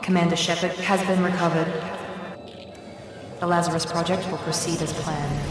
Commander Shepard has been recovered. The Lazarus project will proceed as planned.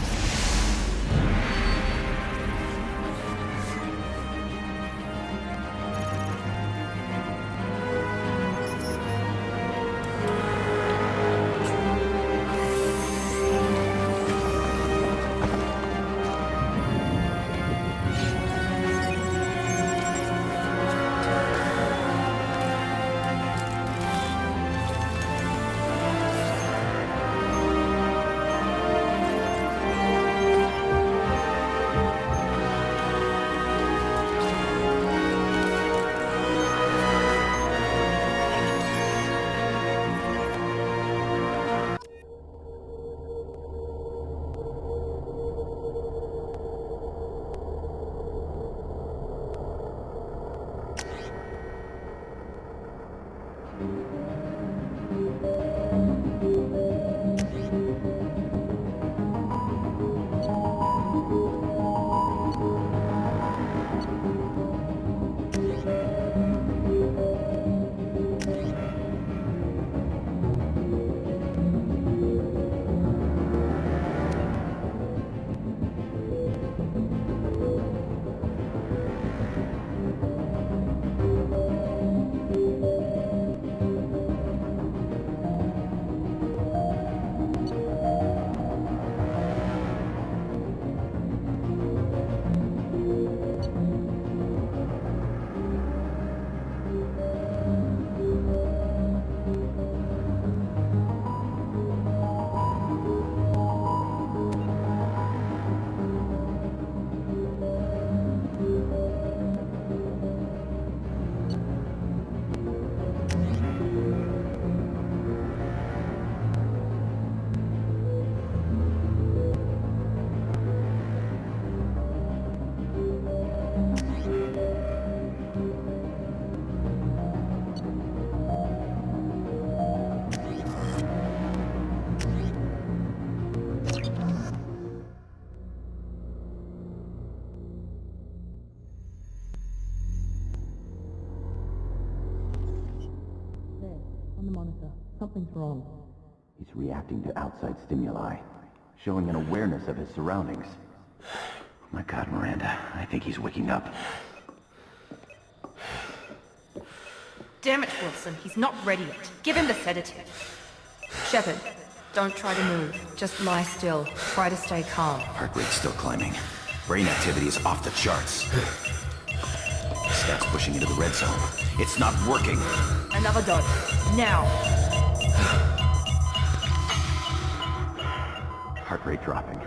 On the monitor. Something's wrong. He's reacting to outside stimuli, showing an awareness of his surroundings. My God, Miranda, I think he's waking up. Damn it, Wilson, he's not ready yet. Give him the sedative. Shepard, don't try to move. Just lie still. Try to stay calm. Heart rate's still climbing. Brain activity is off the charts. Stats pushing into the red zone. It's not working. Another dose. Now. Heart rate dropping.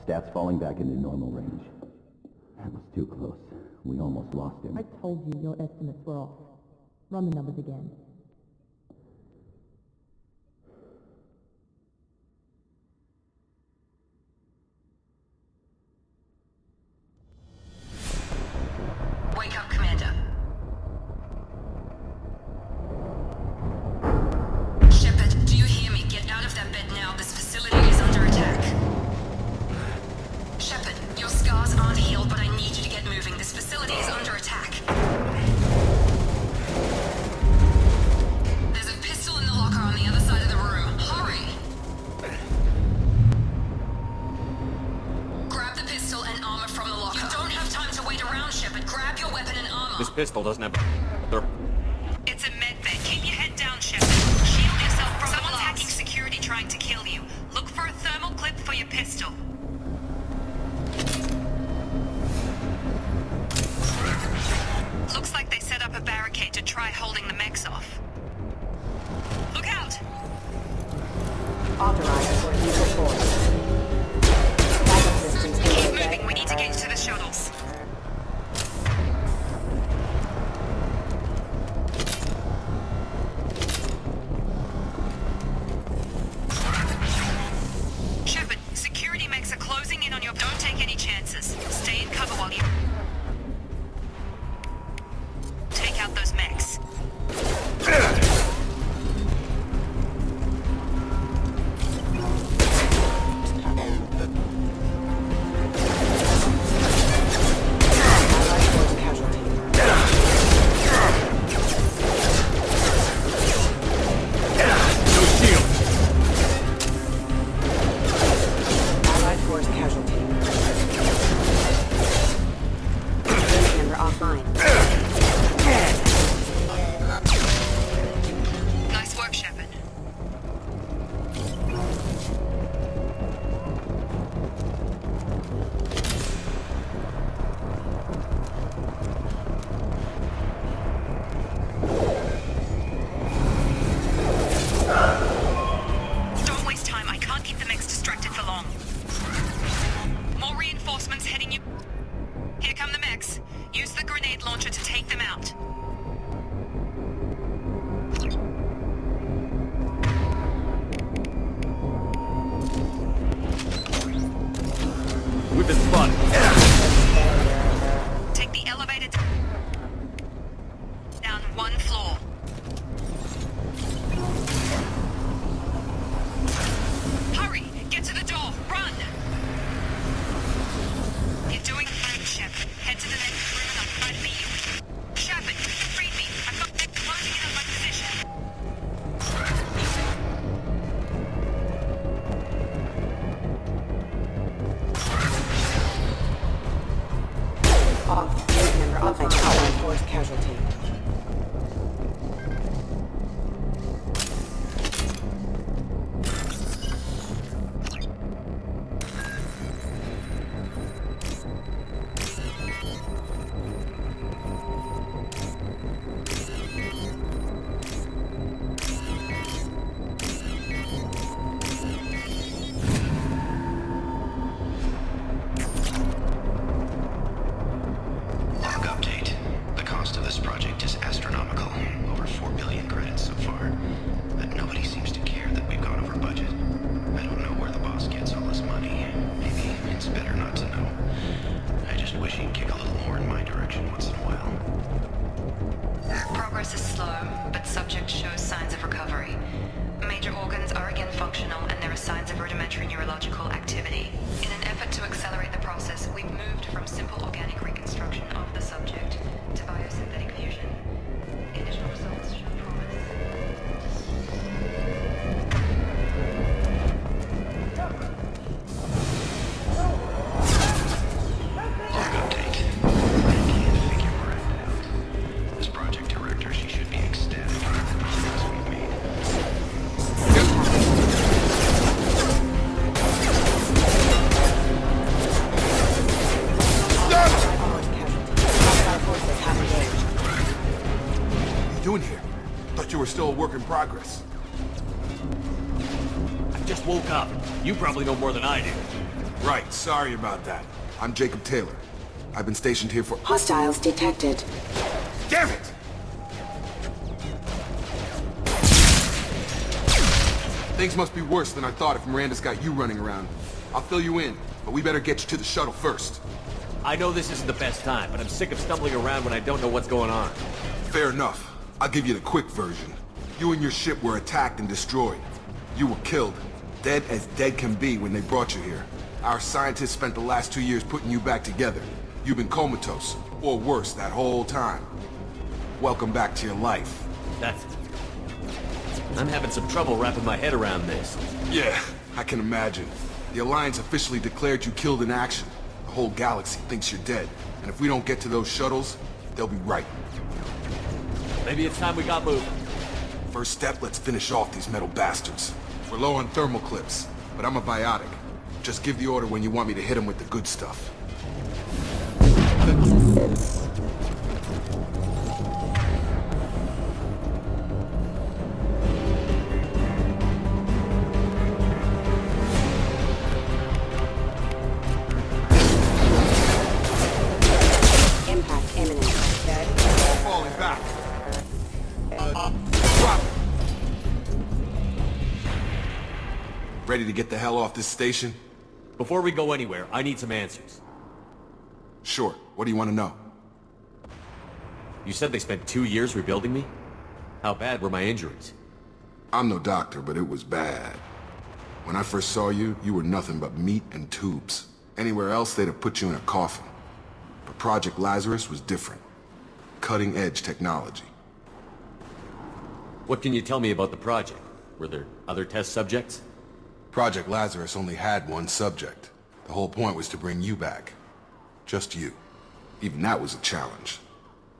Stats falling back into normal range. That was too close. We almost lost him. I told you your estimates were off. Run the numbers again. Wake up, Commander. Shepard, do you hear me? Get out of that bed now. This facility is under attack. Shepard, your scars aren't healed, but I need you to get moving. This facility is under attack. There's a pistol in the locker on the other side of the room. Hurry! Grab the pistol and armor from the locker. You don't have time to wait around, Shepard. Grab your weapon and armor. This pistol doesn't have... It's a medbay. Keep your head down, Shepard. Shield yourself from someone's hacking security trying to kill you. Look for a thermal clip for your pistol. Looks like they set up a barricade to try holding the mechs off. Look out! Authorized for use of force. Backup systems Keep moving. We need to get to the shuttles. Shepard, security mechs are closing in on your... Don't take any chances. Stay in cover while you... Take out those mechs. work in progress. I just woke up. You probably know more than I do. Right, sorry about that. I'm Jacob Taylor. I've been stationed here for— Hostiles detected. Damn it! Things must be worse than I thought if Miranda's got you running around. I'll fill you in, but we better get you to the shuttle first. I know this isn't the best time, but I'm sick of stumbling around when I don't know what's going on. Fair enough. I'll give you the quick version. You and your ship were attacked and destroyed. You were killed. Dead as dead can be when they brought you here. Our scientists spent the last 2 years putting you back together. You've been comatose, or worse, that whole time. Welcome back to your life. That's... I'm having some trouble wrapping my head around this. Yeah, I can imagine. The Alliance officially declared you killed in action. The whole galaxy thinks you're dead. And if we don't get to those shuttles, they'll be right. Maybe it's time we got moving. First step, let's finish off these metal bastards. We're low on thermal clips, but I'm a biotic. Just give the order when you want me to hit them with the good stuff. Impact imminent. Dead. All falling back. Drop it. Ready to get the hell off this station? Before we go anywhere, I need some answers. Sure. What do you want to know? You said they spent 2 years rebuilding me? How bad were my injuries? I'm no doctor, but it was bad. When I first saw you, you were nothing but meat and tubes. Anywhere else, they'd have put you in a coffin. But Project Lazarus was different. Cutting-edge technology. What can you tell me about the project? Were there other test subjects? Project Lazarus only had one subject. The whole point was to bring you back. Just you. Even that was a challenge.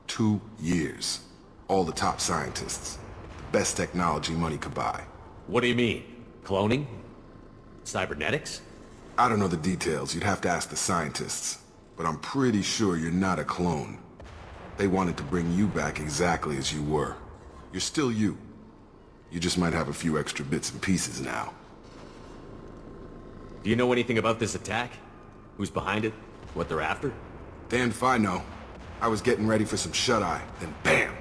2 years. All the top scientists. The best technology money could buy. What do you mean? Cloning? Cybernetics? I don't know the details. You'd have to ask the scientists. But I'm pretty sure you're not a clone. They wanted to bring you back exactly as you were. You're still you. You just might have a few extra bits and pieces now. Do you know anything about this attack? Who's behind it? What they're after? Damned if I know. I was getting ready for some shut-eye, then bam!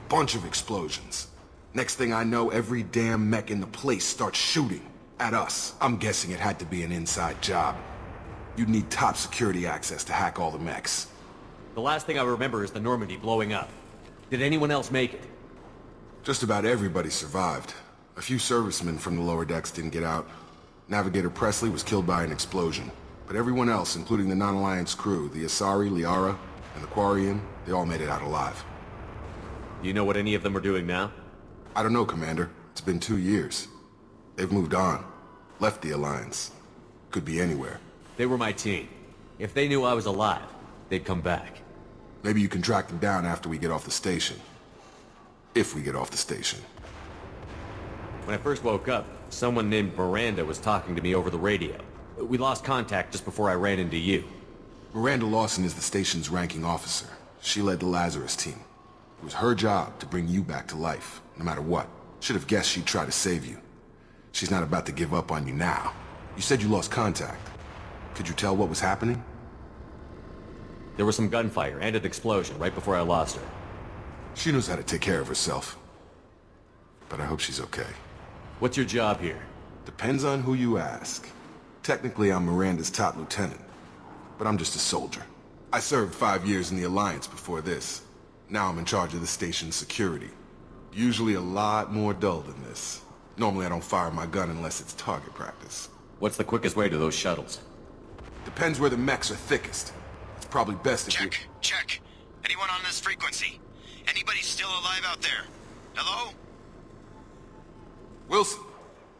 Bunch of explosions. Next thing I know, every damn mech in the place starts shooting at us. I'm guessing it had to be an inside job. You'd need top security access to hack all the mechs. The last thing I remember is the Normandy blowing up. Did anyone else make it? Just about everybody survived. A few servicemen from the lower decks didn't get out. Navigator Presley was killed by an explosion. But everyone else, including the non-Alliance crew, the Asari, Liara, and the Quarian, they all made it out alive. Do you know what any of them are doing now? I don't know, Commander. It's been 2 years. They've moved on. Left the Alliance. Could be anywhere. They were my team. If they knew I was alive, they'd come back. Maybe you can track them down after we get off the station. If we get off the station. When I first woke up, someone named Miranda was talking to me over the radio. We lost contact just before I ran into you. Miranda Lawson is the station's ranking officer. She led the Lazarus team. It was her job to bring you back to life, no matter what. Should have guessed she'd try to save you. She's not about to give up on you now. You said you lost contact. Could you tell what was happening? There was some gunfire and an explosion right before I lost her. She knows how to take care of herself. But I hope she's okay. What's your job here? Depends on who you ask. Technically, I'm Miranda's top lieutenant. But I'm just a soldier. I served 5 years in the Alliance before this. Now I'm in charge of the station's security. Usually a lot more dull than this. Normally I don't fire my gun unless it's target practice. What's the quickest way to those shuttles? Depends where the mechs are thickest. It's probably best if Check, check. Anyone on this frequency? Anybody still alive out there? Hello? Wilson,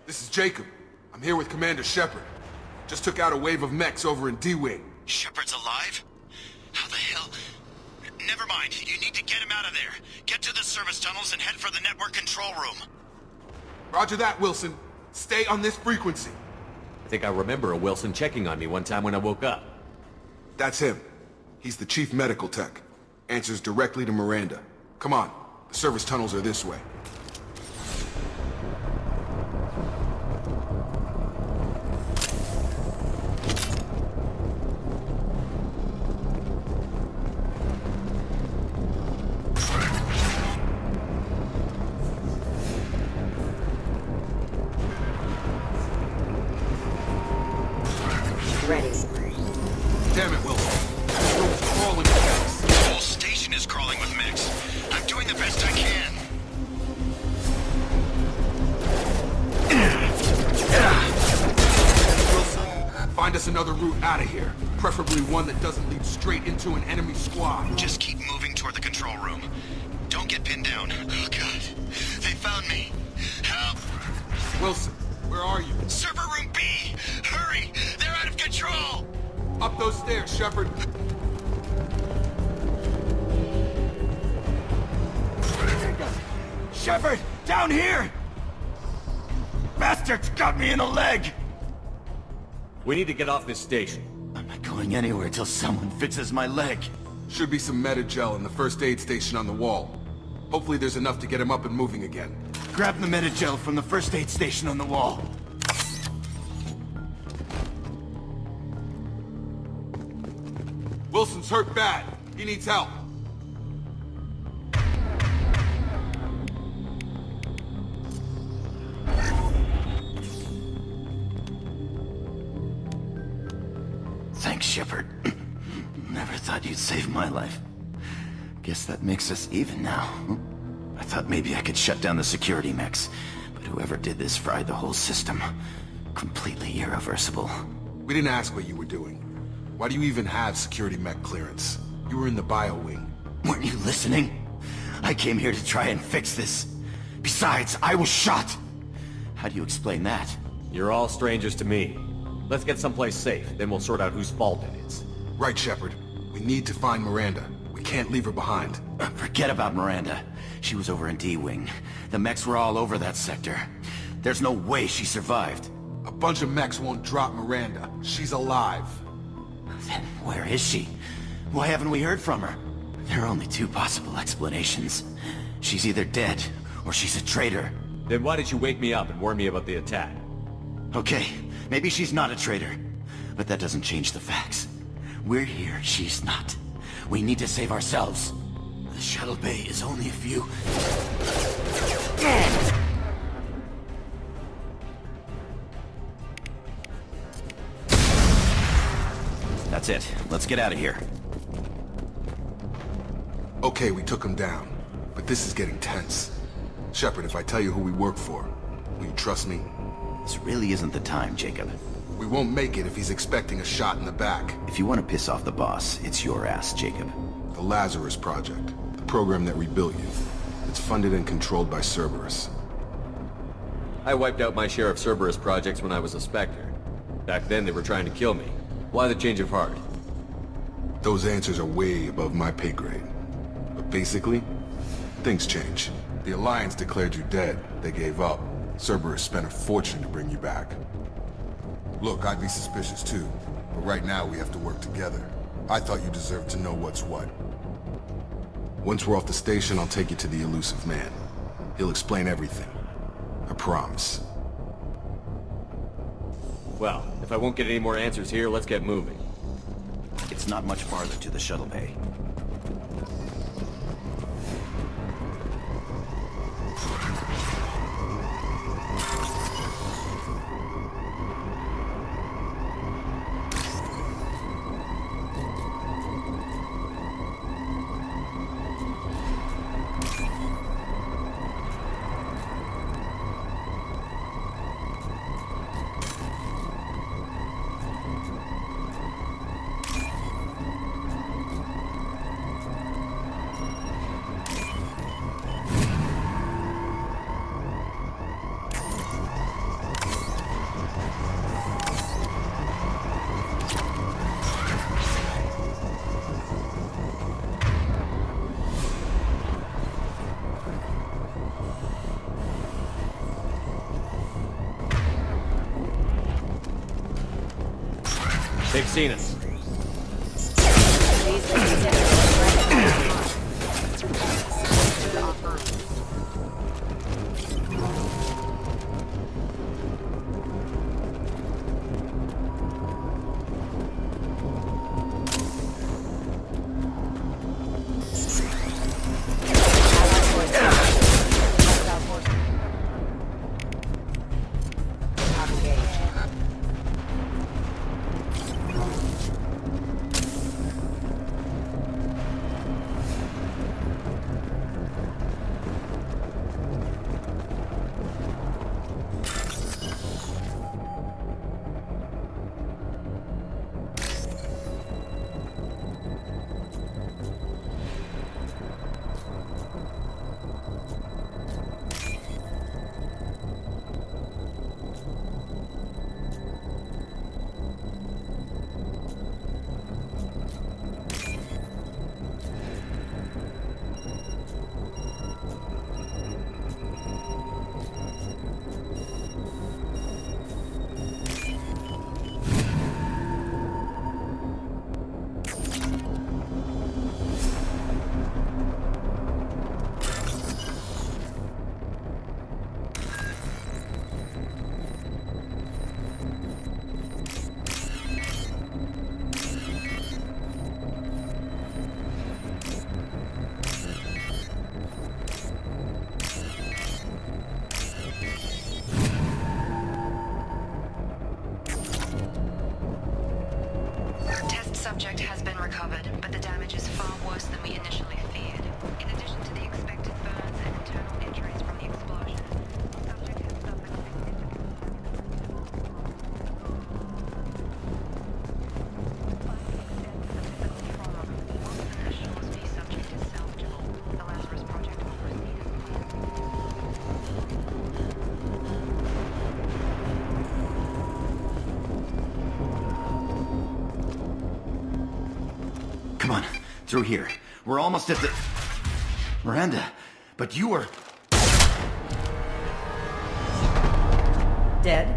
this is Jacob. I'm here with Commander Shepard. Just took out a wave of mechs over in D-Wing. Shepard's alive? How the hell? Never mind. You need to get him out of there. Get to the service tunnels and head for the network control room. Roger that, Wilson. Stay on this frequency. I think I remember a Wilson checking on me one time when I woke up. That's him. He's the chief medical tech. Answers directly to Miranda. Come on. The service tunnels are this way. Find us another route out of here. Preferably one that doesn't lead straight into an enemy squad. Just keep moving toward the control room. Don't get pinned down. Oh, God. They found me. Help! Wilson, where are you? Server room B! Hurry! They're out of control! Up those stairs, Shepard. Shepard! Down here! Bastards got me in the leg! We need to get off this station. I'm not going anywhere till someone fixes my leg. Should be some meta-gel in the first aid station on the wall. Hopefully there's enough to get him up and moving again. Grab the meta-gel from the first aid station on the wall. Wilson's hurt bad. He needs help. Thanks, Shepard. Never thought you'd save my life. Guess that makes us even now. I thought maybe I could shut down the security mechs, but whoever did this fried the whole system. Completely irreversible. We didn't ask what you were doing. Why do you even have security mech clearance? You were in the bio wing. Weren't you listening? I came here to try and fix this. Besides, I was shot! How do you explain that? You're all strangers to me. Let's get someplace safe, then we'll sort out whose fault it is. Right, Shepard. We need to find Miranda. We can't leave her behind. Forget about Miranda. She was over in D-Wing. The mechs were all over that sector. There's no way she survived. A bunch of mechs won't drop Miranda. She's alive. Then where is she? Why haven't we heard from her? There are only two possible explanations. She's either dead, or she's a traitor. Then why did you wake me up and warn me about the attack? Okay, maybe she's not a traitor. But that doesn't change the facts. We're here, she's not. We need to save ourselves. The shuttle bay is only a few... That's it. Let's get out of here. Okay, we took him down. But this is getting tense. Shepard, if I tell you who we work for, will you trust me? This really isn't the time, Jacob. We won't make it if he's expecting a shot in the back. If you want to piss off the boss, it's your ass, Jacob. The Lazarus Project. The program that rebuilt you. It's funded and controlled by Cerberus. I wiped out my share of Cerberus projects when I was a Spectre. Back then they were trying to kill me. Why the change of heart? Those answers are way above my pay grade. But basically, things change. The Alliance declared you dead. They gave up. Cerberus spent a fortune to bring you back. Look, I'd be suspicious too. But right now we have to work together. I thought you deserved to know what's what. Once we're off the station, I'll take you to the elusive man. He'll explain everything. I promise. Well, if I won't get any more answers here, let's get moving. It's not much farther to the shuttle bay. They've seen us. object has been recovered, but the damage is far worse than we initially feared. In addition to the expected burns and internal injuries from the explosion, the subject has suffered significant trauma. Wilson assures me subject is salvageable. The Lazarus Project will proceed as planned. Come on, through here. We're almost at the... Miranda, but you were... Dead?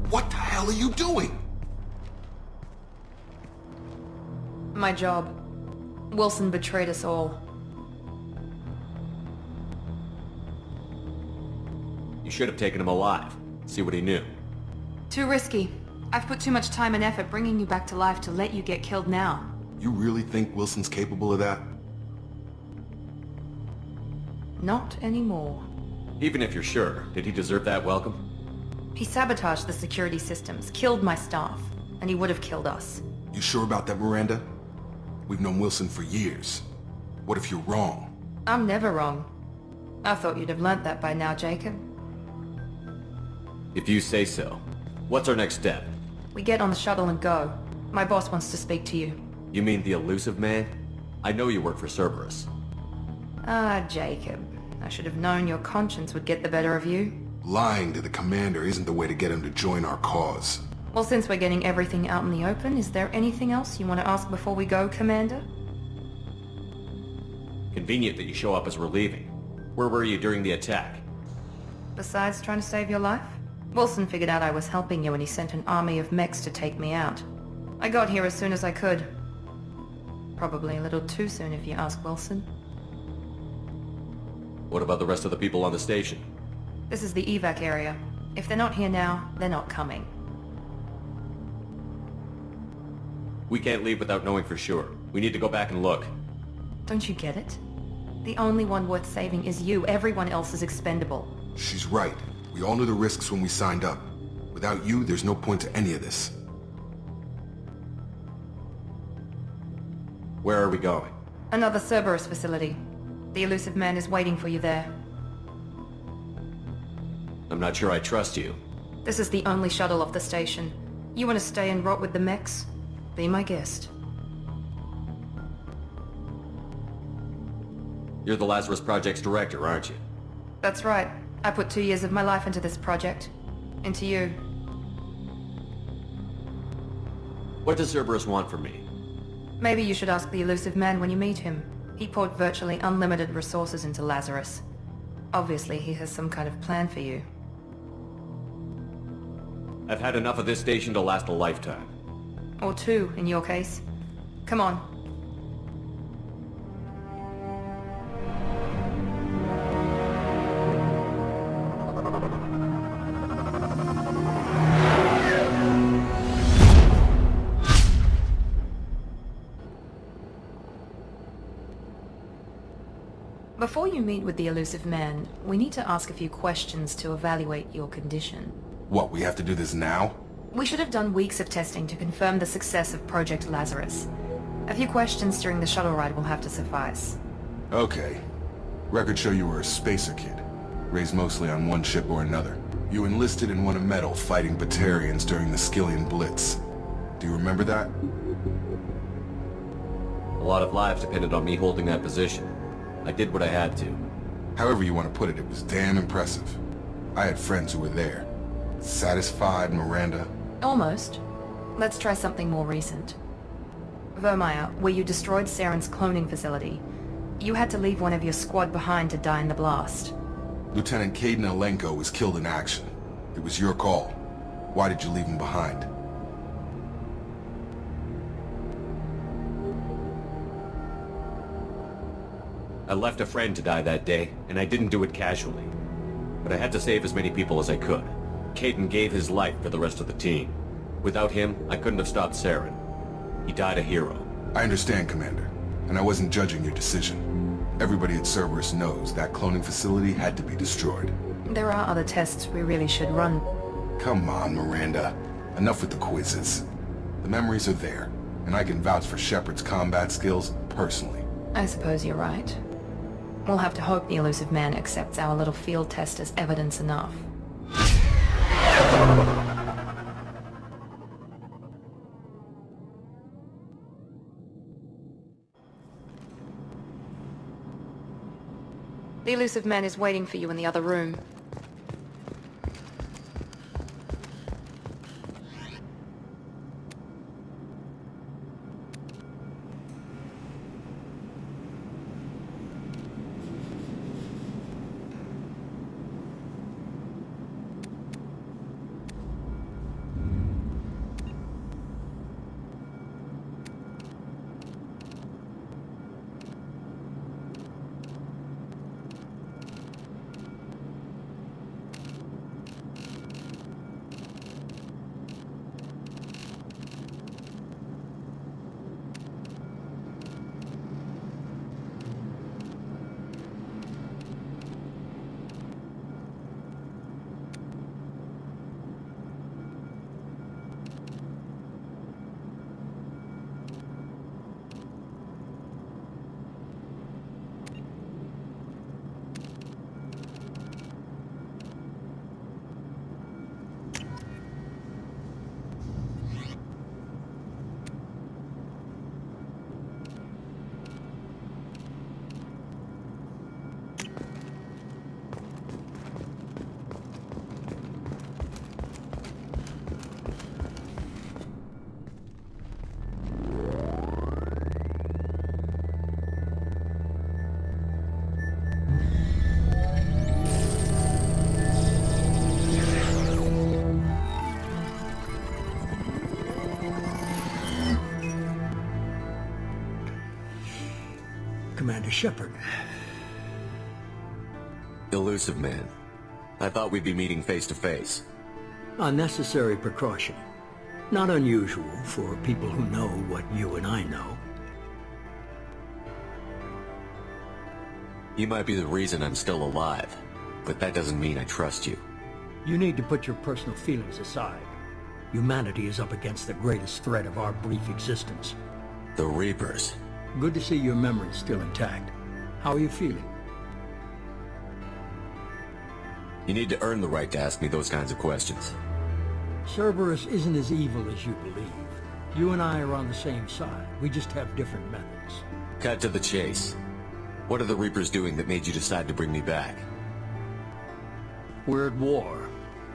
What the hell are you doing? My job. Wilson betrayed us all. You should have taken him alive. See what he knew. Too risky. I've put too much time and effort bringing you back to life to let you get killed now. You really think Wilson's capable of that? Not anymore. Even if you're sure, did he deserve that welcome? He sabotaged the security systems, killed my staff, and he would have killed us. You sure about that, Miranda? We've known Wilson for years. What if you're wrong? I'm never wrong. I thought you'd have learnt that by now, Jacob. If you say so. What's our next step? We get on the shuttle and go. My boss wants to speak to you. You mean the elusive man? I know you work for Cerberus. Ah, Jacob. I should have known your conscience would get the better of you. Lying to the commander isn't the way to get him to join our cause. Well, since we're getting everything out in the open, is there anything else you want to ask before we go, Commander? Convenient that you show up as we're leaving. Where were you during the attack? Besides trying to save your life? Wilson figured out I was helping you and he sent an army of mechs to take me out. I got here as soon as I could. Probably a little too soon if you ask Wilson. What about the rest of the people on the station? This is the evac area. If they're not here now, they're not coming. We can't leave without knowing for sure. We need to go back and look. Don't you get it? The only one worth saving is you. Everyone else is expendable. She's right. We all knew the risks when we signed up. Without you, there's no point to any of this. Where are we going? Another Cerberus facility. The elusive man is waiting for you there. I'm not sure I trust you. This is the only shuttle off the station. You want to stay and rot with the mechs? Be my guest. You're the Lazarus Project's director, aren't you? That's right. I put 2 years of my life into this project. Into you. What does Cerberus want from me? Maybe you should ask the elusive man when you meet him. He poured virtually unlimited resources into Lazarus. Obviously, he has some kind of plan for you. I've had enough of this station to last a lifetime. Or 2, in your case. Come on. Before you meet with the elusive man, we need to ask a few questions to evaluate your condition. What, we have to do this now? We should have done weeks of testing to confirm the success of Project Lazarus. A few questions during the shuttle ride will have to suffice. Okay. Records show you were a spacer kid, raised mostly on one ship or another. You enlisted and won a medal fighting Batarians during the Skillian Blitz. Do you remember that? A lot of lives depended on me holding that position. I did what I had to. However you want to put it, it was damn impressive. I had friends who were there. Satisfied, Miranda? Almost. Let's try something more recent. Vermeer, where you destroyed Saren's cloning facility. You had to leave one of your squad behind to die in the blast. Lieutenant Caden Alenko was killed in action. It was your call. Why did you leave him behind? I left a friend to die that day, and I didn't do it casually. But I had to save as many people as I could. Caden gave his life for the rest of the team. Without him, I couldn't have stopped Saren. He died a hero. I understand, Commander, and I wasn't judging your decision. Everybody at Cerberus knows that cloning facility had to be destroyed. There are other tests we really should run. Come on, Miranda. Enough with the quizzes. The memories are there, and I can vouch for Shepard's combat skills personally. I suppose you're right. We'll have to hope the elusive man accepts our little field test as evidence enough. The elusive man is waiting for you in the other room. Commander Shepard. Elusive man. I thought we'd be meeting face to face. A necessary precaution. Not unusual for people who know what you and I know. You might be the reason I'm still alive, but that doesn't mean I trust you. You need to put your personal feelings aside. Humanity is up against the greatest threat of our brief existence. The Reapers. Good to see your memory still intact. How are you feeling? You need to earn the right to ask me those kinds of questions. Cerberus isn't as evil as you believe. You and I are on the same side. We just have different methods. Cut to the chase. What are the Reapers doing that made you decide to bring me back? We're at war.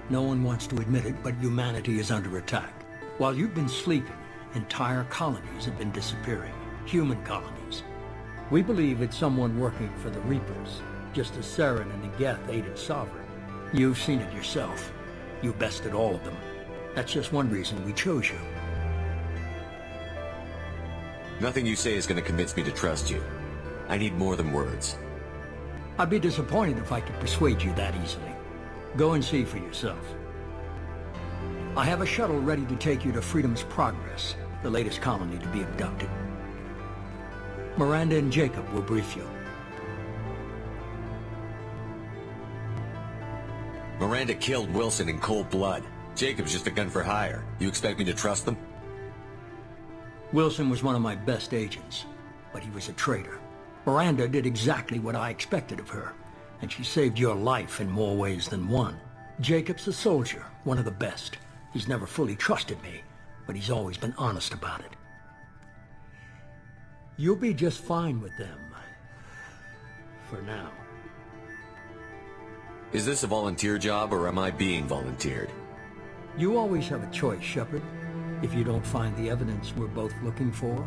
No one wants to admit it, but humanity is under attack. While you've been sleeping, entire colonies have been disappearing. Human colonies. We believe it's someone working for the Reapers, just as Saren and Negeth aided Sovereign. You've seen it yourself. You bested all of them. That's just one reason we chose you. Nothing you say is going to convince me to trust you. I need more than words. I'd be disappointed if I could persuade you that easily. Go and see for yourself. I have a shuttle ready to take you to Freedom's Progress, the latest colony to be abducted. Miranda and Jacob will brief you. Miranda killed Wilson in cold blood. Jacob's just a gun for hire. You expect me to trust them? Wilson was one of my best agents, but he was a traitor. Miranda did exactly what I expected of her, and she saved your life in more ways than one. Jacob's a soldier, one of the best. He's never fully trusted me, but he's always been honest about it. You'll be just fine with them. For now. Is this a volunteer job, or am I being volunteered? You always have a choice, Shepard. If you don't find the evidence we're both looking for,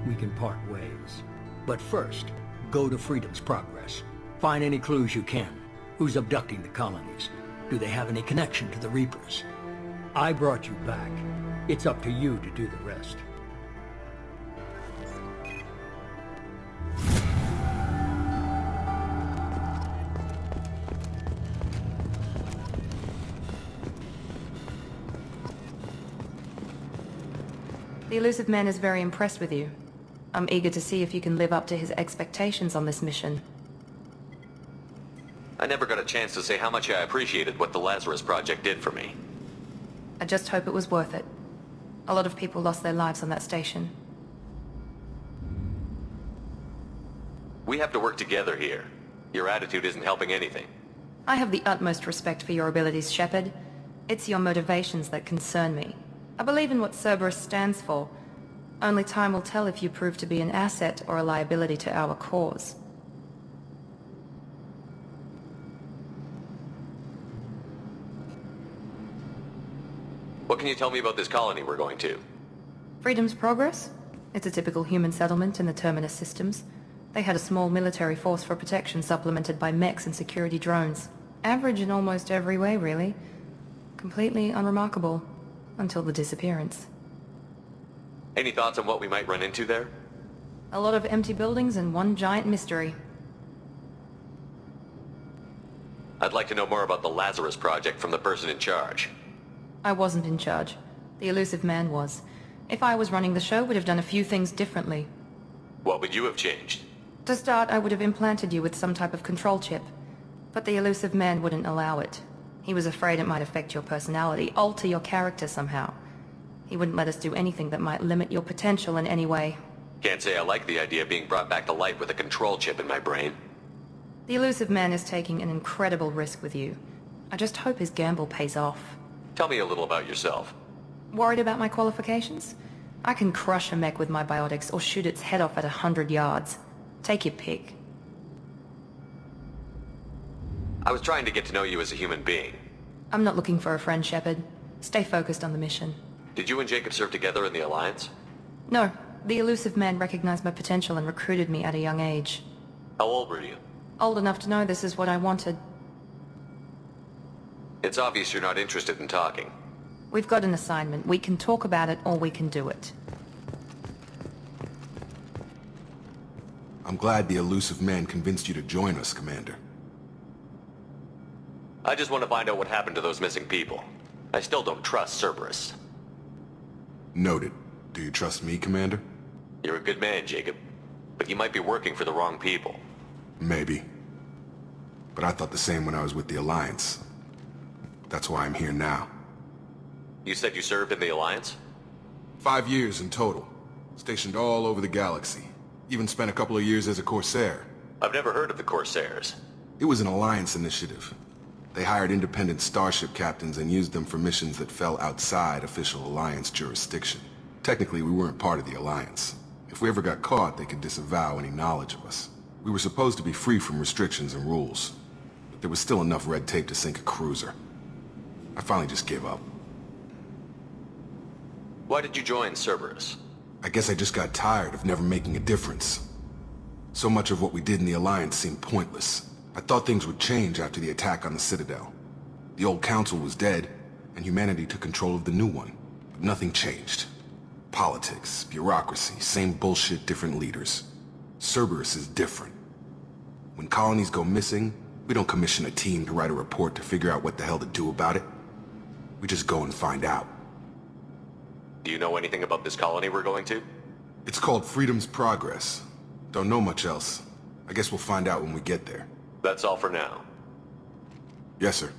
we can part ways. But first, go to Freedom's Progress. Find any clues you can. Who's abducting the colonies? Do they have any connection to the Reapers? I brought you back. It's up to you to do the rest. The elusive man is very impressed with you. I'm eager to see if you can live up to his expectations on this mission. I never got a chance to say how much I appreciated what the Lazarus Project did for me. I just hope it was worth it. A lot of people lost their lives on that station. We have to work together here. Your attitude isn't helping anything. I have the utmost respect for your abilities, Shepard. It's your motivations that concern me. I believe in what Cerberus stands for. Only time will tell if you prove to be an asset or a liability to our cause. What can you tell me about this colony we're going to? Freedom's Progress? It's a typical human settlement in the Terminus systems. They had a small military force for protection supplemented by mechs and security drones. Average in almost every way, really. Completely unremarkable. Until the disappearance. Any thoughts on what we might run into there? A lot of empty buildings and one giant mystery. I'd like to know more about the Lazarus project from the person in charge. I wasn't in charge. The elusive man was. If I was running the show, would have done a few things differently. What would you have changed? To start, I would have implanted you with some type of control chip. But the elusive man wouldn't allow it. He was afraid it might affect your personality, alter your character somehow. He wouldn't let us do anything that might limit your potential in any way. Can't say I like the idea of being brought back to life with a control chip in my brain. The elusive man is taking an incredible risk with you. I just hope his gamble pays off. Tell me a little about yourself. Worried about my qualifications? I can crush a mech with my biotics or shoot its head off at 100 yards. Take your pick. I was trying to get to know you as a human being. I'm not looking for a friend, Shepard. Stay focused on the mission. Did you and Jacob serve together in the Alliance? No. The elusive man recognized my potential and recruited me at a young age. How old were you? Old enough to know this is what I wanted. It's obvious you're not interested in talking. We've got an assignment. We can talk about it or we can do it. I'm glad the elusive man convinced you to join us, Commander. I just want to find out what happened to those missing people. I still don't trust Cerberus. Noted. Do you trust me, Commander? You're a good man, Jacob. But you might be working for the wrong people. Maybe. But I thought the same when I was with the Alliance. That's why I'm here now. You said you served in the Alliance? 5 years in total. Stationed all over the galaxy. Even spent a couple of years as a Corsair. I've never heard of the Corsairs. It was an Alliance initiative. They hired independent starship captains and used them for missions that fell outside official Alliance jurisdiction. Technically, we weren't part of the Alliance. If we ever got caught, they could disavow any knowledge of us. We were supposed to be free from restrictions and rules. But there was still enough red tape to sink a cruiser. I finally just gave up. Why did you join Cerberus? I guess I just got tired of never making a difference. So much of what we did in the Alliance seemed pointless. I thought things would change after the attack on the Citadel. The old council was dead, and humanity took control of the new one. But nothing changed. Politics, bureaucracy, same bullshit, different leaders. Cerberus is different. When colonies go missing, we don't commission a team to write a report to figure out what the hell to do about it. We just go and find out. Do you know anything about this colony we're going to? It's called Freedom's Progress. Don't know much else. I guess we'll find out when we get there. That's all for now. Yes, sir.